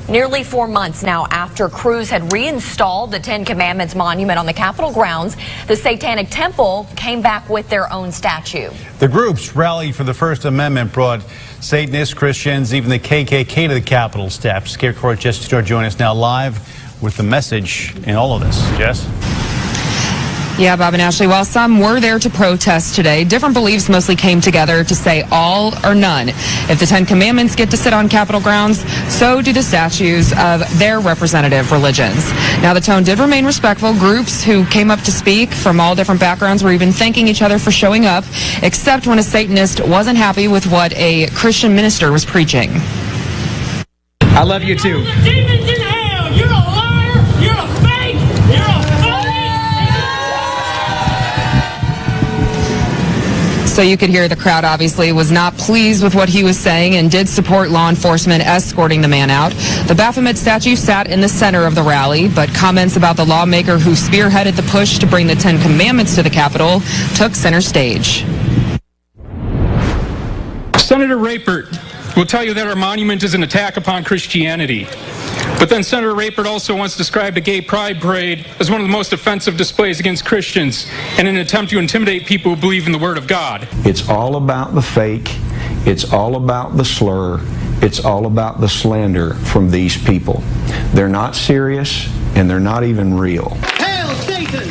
Nearly 4 months now after crews had reinstalled the Ten Commandments monument on the Capitol grounds, the Satanic Temple came back with their own statue. The groups rallied for the First Amendment brought Satanists, Christians, even the KKK to the Capitol steps. Scarecrow Jess join us now live with the message in all of this. Jess? Yeah, Bob and Ashley, while some were there to protest today, different beliefs mostly came together to say all or none. If the Ten Commandments get to sit on Capitol grounds, so do the statues of their representative religions. Now, the tone did remain respectful. Groups who came up to speak from all different backgrounds were even thanking each other for showing up, except when a Satanist wasn't happy with what a Christian minister was preaching. I love you too. Demons in hell! You're a liar! You're a fake! You're a phony! So you could hear the crowd obviously was not pleased with what he was saying and did support law enforcement escorting the man out. The Baphomet statue sat in the center of the rally, but comments about the lawmaker who spearheaded the push to bring the Ten Commandments to the Capitol took center stage. Senator Rapert will tell you that our monument is an attack upon Christianity. But then Senator Rapert also once described a gay pride parade as one of the most offensive displays against Christians and an attempt to intimidate people who believe in the Word of God. It's all about the fake. It's all about the slur. It's all about the slander from these people. They're not serious, and they're not even real. Hail Satan!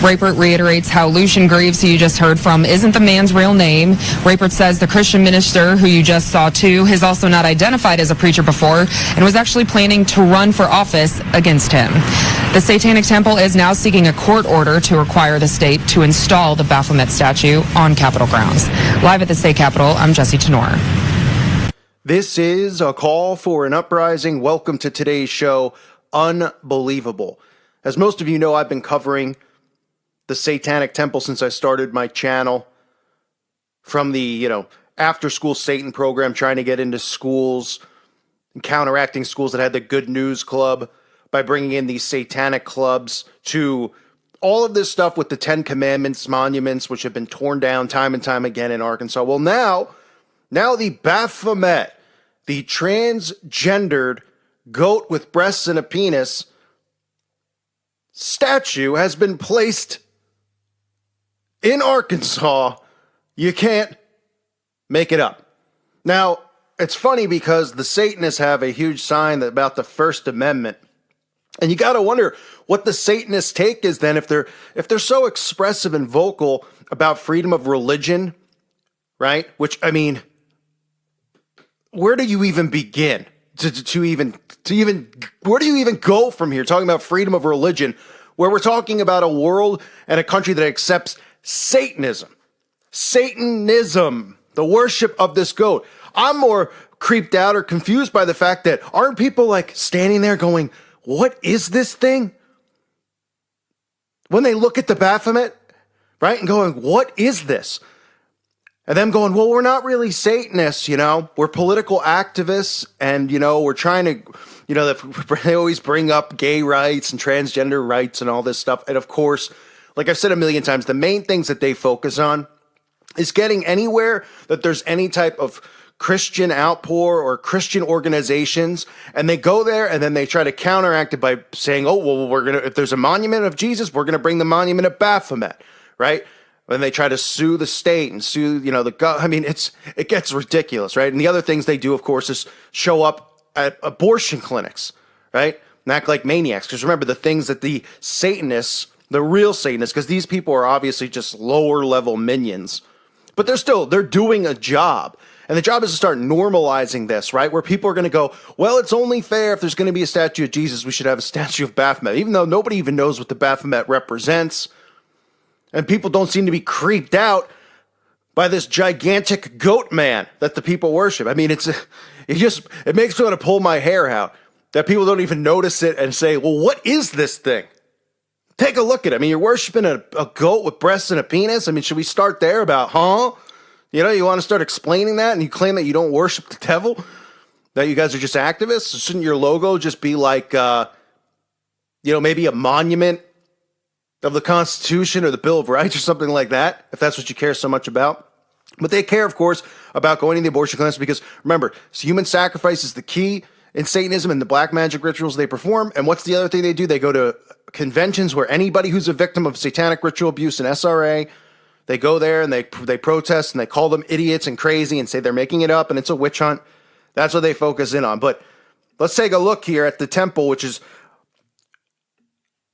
Rapert reiterates how Lucien Greaves, who you just heard from, isn't the man's real name. Rapert says the Christian minister, who you just saw too, has also not identified as a preacher before and was actually planning to run for office against him. The Satanic Temple is now seeking a court order to require the state to install the Baphomet statue on Capitol grounds. Live at the state capitol, I'm Jesse Tenor. This is a call for an uprising. Welcome to today's show. Unbelievable. As most of you know, I've been covering the Satanic Temple since I started my channel, from the, after school Satan program, trying to get into schools and counteracting schools that had the Good News Club by bringing in these satanic clubs, to all of this stuff with the Ten Commandments monuments, which have been torn down time and time again in Arkansas. Well, now the Baphomet, the transgendered goat with breasts and a penis statue, has been placed in Arkansas. You can't make it up. Now, it's funny because the Satanists have a huge sign about the First Amendment. And you got to wonder what the Satanists' take is then if they're so expressive and vocal about freedom of religion, right? Which, I mean, where do you even begin to even where do you even go from here talking about freedom of religion, where we're talking about a world and a country that accepts Satanism, the worship of this goat? I'm more creeped out or confused by the fact that aren't people like standing there going, what is this thing? When they look at the Baphomet, right, and going, what is this? And them going, well, we're not really Satanists, we're political activists, and, we're trying to, they always bring up gay rights and transgender rights and all this stuff. And of course, like I've said a million times, the main things that they focus on is getting anywhere that there's any type of Christian outpour or Christian organizations, and they go there and then they try to counteract it by saying, oh, well, if there's a monument of Jesus, we're going to bring the monument of Baphomet, right? And they try to sue the state and sue, I mean, it gets ridiculous, right? And the other things they do, of course, is show up at abortion clinics, right? And act like maniacs. Because remember, the things that the Satanists, the real Satanists, because these people are obviously just lower level minions, but they're doing a job. And the job is to start normalizing this, right? Where people are going to go, well, it's only fair if there's going to be a statue of Jesus, we should have a statue of Baphomet, even though nobody even knows what the Baphomet represents. And people don't seem to be creeped out by this gigantic goat man that the people worship. I mean, it makes me want to pull my hair out that people don't even notice it and say, well, what is this thing? Take a look at it. I mean, you're worshiping a goat with breasts and a penis. I mean, should we start there about, you want to start explaining that, and you claim that you don't worship the devil, that you guys are just activists? Shouldn't your logo just be like, maybe a monument of the Constitution or the Bill of Rights or something like that, if that's what you care so much about? But they care, of course, about going to the abortion clinics because, remember, human sacrifice is the key, in Satanism and the black magic rituals they perform. And what's the other thing they do? They go to conventions where anybody who's a victim of satanic ritual abuse and SRA, they go there and they protest and they call them idiots and crazy and say they're making it up and it's a witch hunt. That's what they focus in on. But let's take a look here at the temple, which is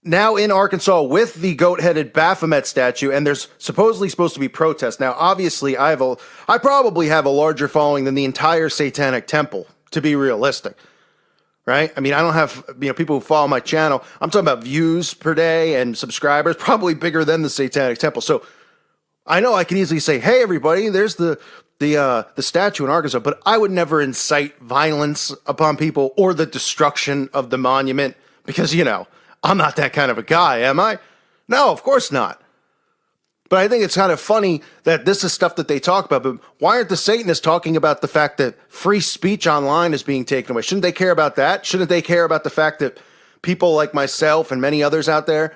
now in Arkansas with the goat-headed Baphomet statue, and there's supposedly supposed to be protests. Now, obviously, I probably have a larger following than the entire Satanic Temple, to be realistic, right? I mean, I don't have, people who follow my channel. I'm talking about views per day and subscribers, probably bigger than the Satanic Temple. So I know I can easily say, hey, everybody, there's the statue in Arkansas, but I would never incite violence upon people or the destruction of the monument because, I'm not that kind of a guy, am I? No, of course not. But I think it's kind of funny that this is stuff that they talk about. But why aren't the Satanists talking about the fact that free speech online is being taken away? Shouldn't they care about that? Shouldn't they care about the fact that people like myself and many others out there,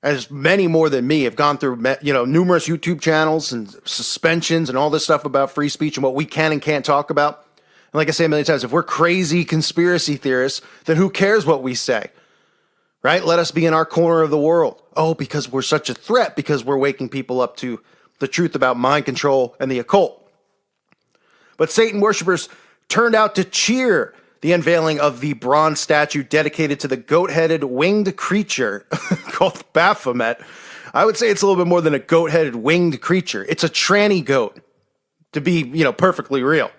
as many more than me, have gone through numerous YouTube channels and suspensions and all this stuff about free speech and what we can and can't talk about? And like I say a million times, if we're crazy conspiracy theorists, then who cares what we say? Right? Let us be in our corner of the world. Oh, because we're such a threat, because we're waking people up to the truth about mind control and the occult. But Satan worshipers turned out to cheer the unveiling of the bronze statue dedicated to the goat-headed winged creature called Baphomet. I would say it's a little bit more than a goat-headed winged creature. It's a tranny goat, to be, perfectly real.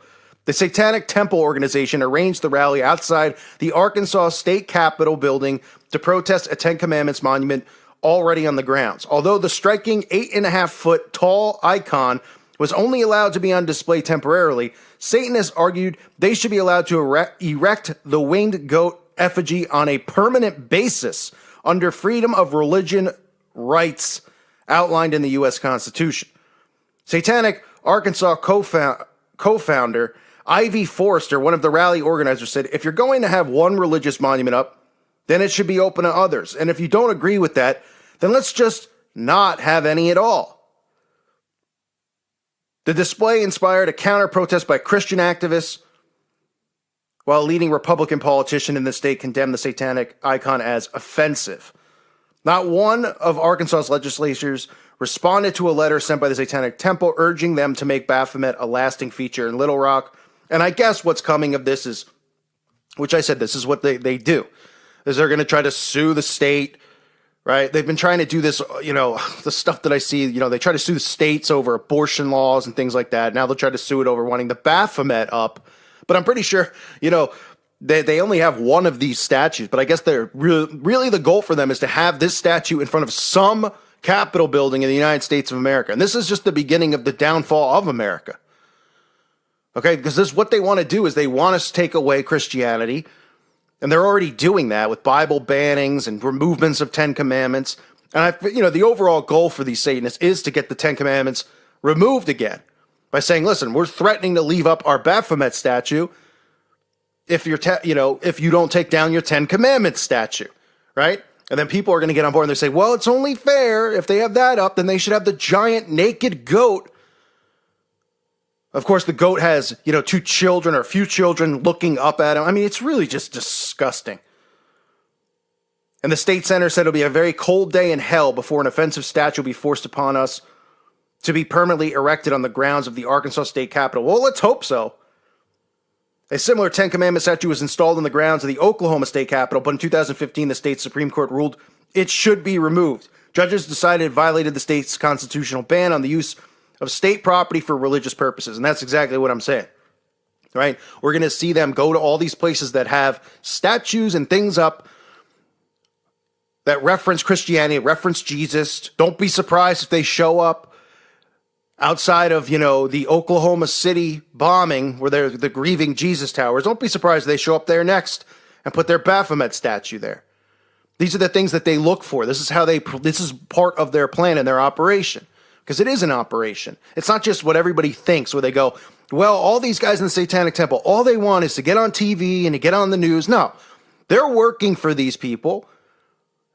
The Satanic Temple organization arranged the rally outside the Arkansas State Capitol building to protest a Ten Commandments monument already on the grounds. Although the striking 8.5-foot tall icon was only allowed to be on display temporarily, Satanists argued they should be allowed to erect the winged goat effigy on a permanent basis under freedom of religion rights outlined in the U.S. Constitution. Satanic Arkansas co-founder Ivy Forrester, one of the rally organizers, said, if you're going to have one religious monument up, then it should be open to others. And if you don't agree with that, then let's just not have any at all. The display inspired a counter-protest by Christian activists, while a leading Republican politician in the state condemned the satanic icon as offensive. Not one of Arkansas's legislators responded to a letter sent by the Satanic Temple urging them to make Baphomet a lasting feature in Little Rock. And I guess what's coming of this is, which I said, this is what they do, is they're going to try to sue the state, right? They've been trying to do this, the stuff that I see, they try to sue the states over abortion laws and things like that. Now they'll try to sue it over wanting the Baphomet up. But I'm pretty sure, they only have one of these statues. But I guess they're really the goal for them is to have this statue in front of some Capitol building in the United States of America. And this is just the beginning of the downfall of America. Okay, because this is what they want to do is they want us to take away Christianity. And they're already doing that with Bible bannings and removals of Ten Commandments. And the overall goal for these Satanists is to get the Ten Commandments removed again by saying, listen, we're threatening to leave up our Baphomet statue if if you don't take down your Ten Commandments statue, right? And then people are going to get on board and they say, well, it's only fair if they have that up, then they should have the giant naked goat. Of course, the goat has, two children or a few children looking up at him. I mean, it's really just disgusting. And the state center said it'll be a very cold day in hell before an offensive statue will be forced upon us to be permanently erected on the grounds of the Arkansas State Capitol. Well, let's hope so. A similar Ten Commandment statue was installed on the grounds of the Oklahoma State Capitol, but in 2015, the state's Supreme Court ruled it should be removed. Judges decided it violated the state's constitutional ban on the use of state property for religious purposes. And that's exactly what I'm saying, right? We're going to see them go to all these places that have statues and things up that reference Christianity, reference Jesus. Don't be surprised if they show up outside of, the Oklahoma City bombing where they're the grieving Jesus towers. Don't be surprised if they show up there next and put their Baphomet statue there. These are the things that they look for. This is part of their plan and their operation. Because it is an operation. It's not just what everybody thinks where they go, well, all these guys in the Satanic Temple, all they want is to get on TV and to get on the news. No, they're working for these people,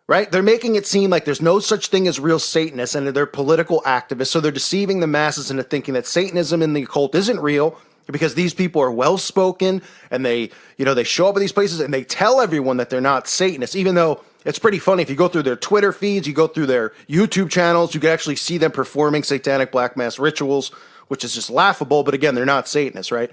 right? They're making it seem like there's no such thing as real Satanists and they're political activists. So they're deceiving the masses into thinking that Satanism and the occult isn't real because these people are well-spoken and they show up at these places and they tell everyone that they're not Satanists, even though it's pretty funny. If you go through their Twitter feeds, you go through their YouTube channels, you can actually see them performing satanic black mass rituals, which is just laughable. But again, they're not Satanists, right?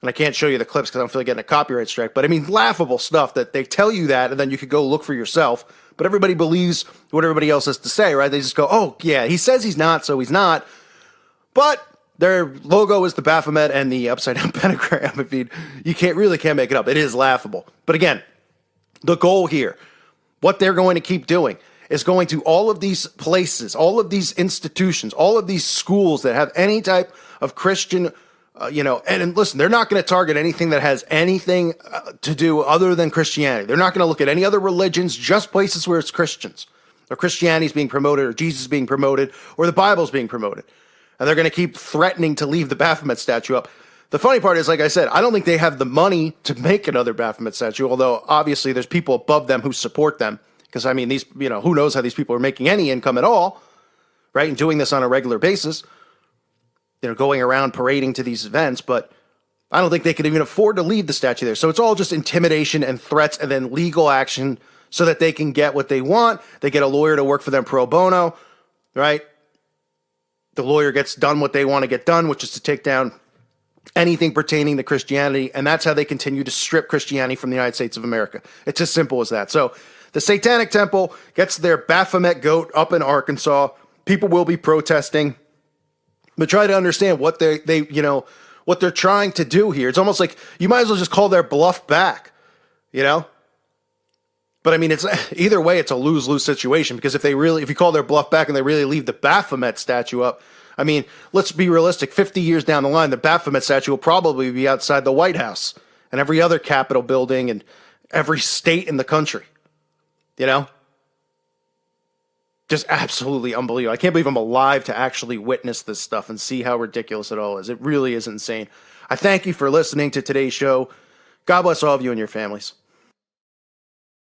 And I can't show you the clips because I don't feel like getting a copyright strike. But I mean, laughable stuff that they tell you that, and then you could go look for yourself. But everybody believes what everybody else has to say, right? They just go, oh, yeah, he says he's not, so he's not. But their logo is the Baphomet and the upside-down pentagram. I mean, you can't make it up. It is laughable. But again, the goal here, what they're going to keep doing, is going to all of these places, all of these institutions, all of these schools that have any type of Christian, and listen, they're not going to target anything that has anything to do other than Christianity. They're not going to look at any other religions, just places where it's Christians, or Christianity is being promoted, or Jesus is being promoted, or the Bible is being promoted. And they're going to keep threatening to leave the Baphomet statue up. The funny part is, like I said, I don't think they have the money to make another Baphomet statue, although obviously there's people above them who support them. Because, I mean, these, who knows how these people are making any income at all, right? And doing this on a regular basis, going around parading to these events. But I don't think they could even afford to leave the statue there. So it's all just intimidation and threats and then legal action so that they can get what they want. They get a lawyer to work for them pro bono, right? The lawyer gets done what they want to get done, which is to take down anything pertaining to Christianity. And that's how they continue to strip Christianity from the United States of America. It's as simple as that. So the Satanic Temple gets their Baphomet goat up in Arkansas. People will be protesting, but try to understand what what they're trying to do here. It's almost like you might as well just call their bluff back, But I mean, it's either way, it's a lose-lose situation, because if you call their bluff back and they really leave the Baphomet statue up, I mean, let's be realistic. 50 years down the line, the Baphomet statue will probably be outside the White House and every other Capitol building and every state in the country. Just absolutely unbelievable. I can't believe I'm alive to actually witness this stuff and see how ridiculous it all is. It really is insane. I thank you for listening to today's show. God bless all of you and your families.